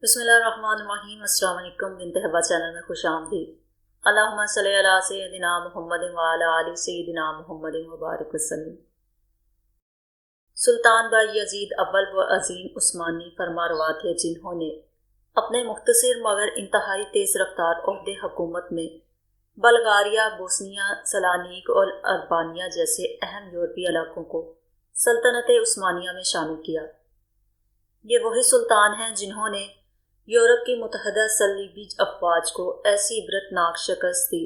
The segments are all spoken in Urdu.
بسم اللہ الرحمن الرحیم۔ السلام علیکم۔ بنت حبا چینل میں خوش آمدید۔ اللہم صلی علی سیدنا محمد وعلی آل سیدنا محمد مبارک وسلم۔ سلطان بائی یزید اول و عظیم عثمانی فرمانروا تھے، جنہوں نے اپنے مختصر مگر انتہائی تیز رفتار عہدے حکومت میں بلغاریہ، بوسنیا، سلانیک اور البانیہ جیسے اہم یورپی علاقوں کو سلطنت عثمانیہ میں شامل کیا۔ یہ وہی سلطان ہیں جنہوں نے یورپ کی متحدہ صلیبی افواج کو ایسی عبرتناک شکست دی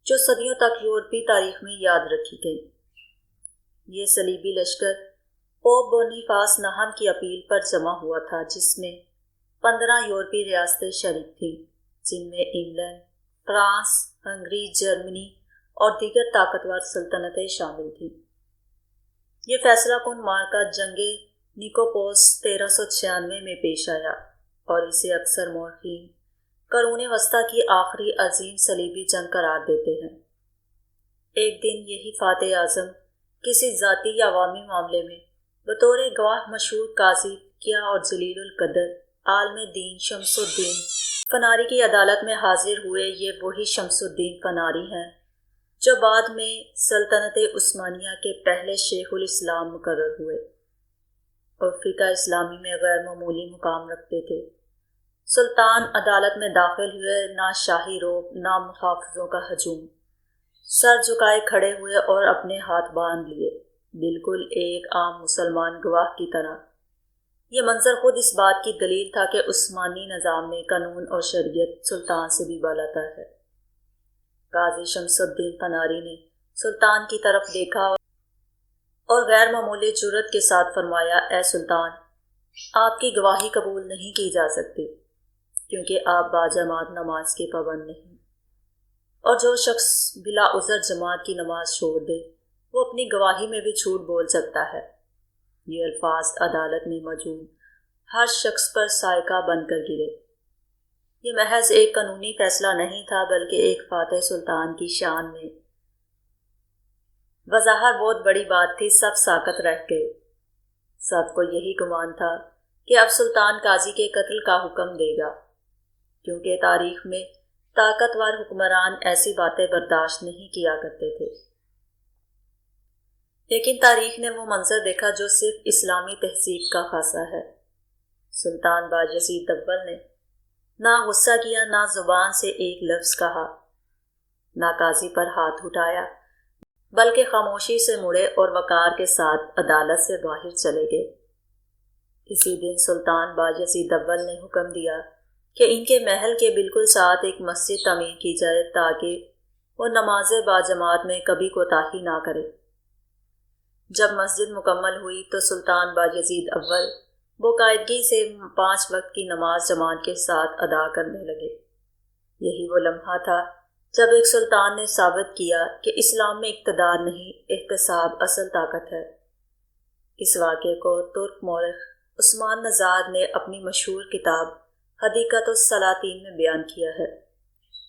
جو صدیوں تک یورپی تاریخ میں یاد رکھی گئی۔ یہ صلیبی لشکر پوپ بونیفاس نہم کی اپیل پر جمع ہوا تھا، جس میں 15 یورپی ریاستیں شریک تھیں، جن میں انگلینڈ، فرانس، ہنگری، جرمنی اور دیگر طاقتور سلطنتیں شامل تھیں۔ یہ فیصلہ کن معرکہ جنگ نیکوپوس 1396 میں پیش آیا اور اسے اکثر مورخین قرون وسطیٰ کی آخری عظیم صلیبی جنگ قرار دیتے ہیں۔ ایک دن یہی فاتح اعظم کسی ذاتی یا عوامی معاملے میں بطور گواہ مشہور قاضی کیا اور جلیل القدر عالم دین شمس الدین فناری کی عدالت میں حاضر ہوئے۔ یہ وہی شمس الدین فناری ہیں جو بعد میں سلطنت عثمانیہ کے پہلے شیخ الاسلام مقرر ہوئے اور فقہ اسلامی میں غیر معمولی مقام رکھتے تھے۔ سلطان عدالت میں داخل ہوئے، نہ شاہی روب نہ محافظوں کا ہجوم، سر جھکائے کھڑے ہوئے اور اپنے ہاتھ باندھ لیے، بالکل ایک عام مسلمان گواہ کی طرح۔ یہ منظر خود اس بات کی دلیل تھا کہ عثمانی نظام میں قانون اور شریعت سلطان سے بھی بالاتر ہے۔ قاضی شمس الدین فناری نے سلطان کی طرف دیکھا اور غیر معمولی جرأت کے ساتھ فرمایا، اے سلطان، آپ کی گواہی قبول نہیں کی جا سکتی کیونکہ آپ باجماعت نماز کے پابند نہیں، اور جو شخص بلا عذر جماعت کی نماز چھوڑ دے وہ اپنی گواہی میں بھی جھوٹ بول سکتا ہے۔ یہ الفاظ عدالت میں موجود ہر شخص پر صاعقہ بن کر گرے۔ یہ محض ایک قانونی فیصلہ نہیں تھا بلکہ ایک فاتح سلطان کی شان میں بظاہر بہت بڑی بات تھی۔ سب ساکت رہ گئے۔ سب کو یہی گمان تھا کہ اب سلطان قاضی کے قتل کا حکم دے گا، کیونکہ تاریخ میں طاقتور حکمران ایسی باتیں برداشت نہیں کیا کرتے تھے۔ لیکن تاریخ نے وہ منظر دیکھا جو صرف اسلامی تہذیب کا خاصہ ہے۔ سلطان بایزید اول نے نہ غصہ کیا، نہ زبان سے ایک لفظ کہا، نہ قاضی پر ہاتھ اٹھایا، بلکہ خاموشی سے مڑے اور وقار کے ساتھ عدالت سے باہر چلے گئے۔ اسی دن سلطان بایزید اول نے حکم دیا کہ ان کے محل کے بالکل ساتھ ایک مسجد تعمیر کی جائے تاکہ وہ نماز باجماعت میں کبھی کوتاہی نہ کرے۔ جب مسجد مکمل ہوئی تو سلطان بایزید اول باقاعدگی سے 5 وقت کی نماز جماعت کے ساتھ ادا کرنے لگے۔ یہی وہ لمحہ تھا جب ایک سلطان نے ثابت کیا کہ اسلام میں اقتدار نہیں، احتساب اصل طاقت ہے۔ اس واقعے کو ترک مورخ عثمان نژاد نے اپنی مشہور کتاب حدیقۃ السلاطین میں بیان کیا ہے،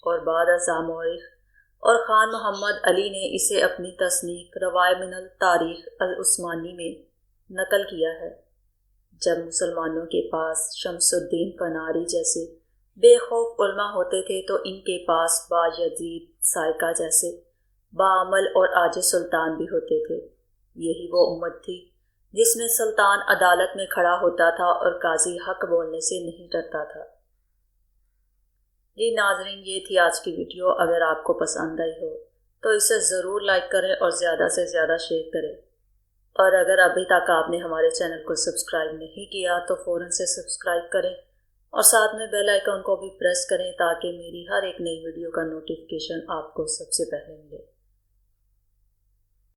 اور بعد ازاں مورخ اور خان محمد علی نے اسے اپنی تصنیف روائے من التاریخ العثمانی میں نقل کیا ہے۔ جب مسلمانوں کے پاس شمس الدین فناری جیسے بے خوف علماء ہوتے تھے تو ان کے پاس بایزید صاعقہ جیسے باعمل اور عاجز سلطان بھی ہوتے تھے۔ یہی وہ امت تھی جس میں سلطان عدالت میں کھڑا ہوتا تھا اور قاضی حق بولنے سے نہیں ڈرتا تھا۔ جی ناظرین، یہ تھی آج کی ویڈیو۔ اگر آپ کو پسند آئی ہو تو اسے ضرور لائک کریں اور زیادہ سے زیادہ شیئر کریں، اور اگر ابھی تک آپ نے ہمارے چینل کو سبسکرائب نہیں کیا تو فوراً سے سبسکرائب کریں اور ساتھ میں بیل آئیکن کو بھی پریس کریں تاکہ میری ہر ایک نئی ویڈیو کا نوٹیفیکیشن آپ کو سب سے پہلے ملے۔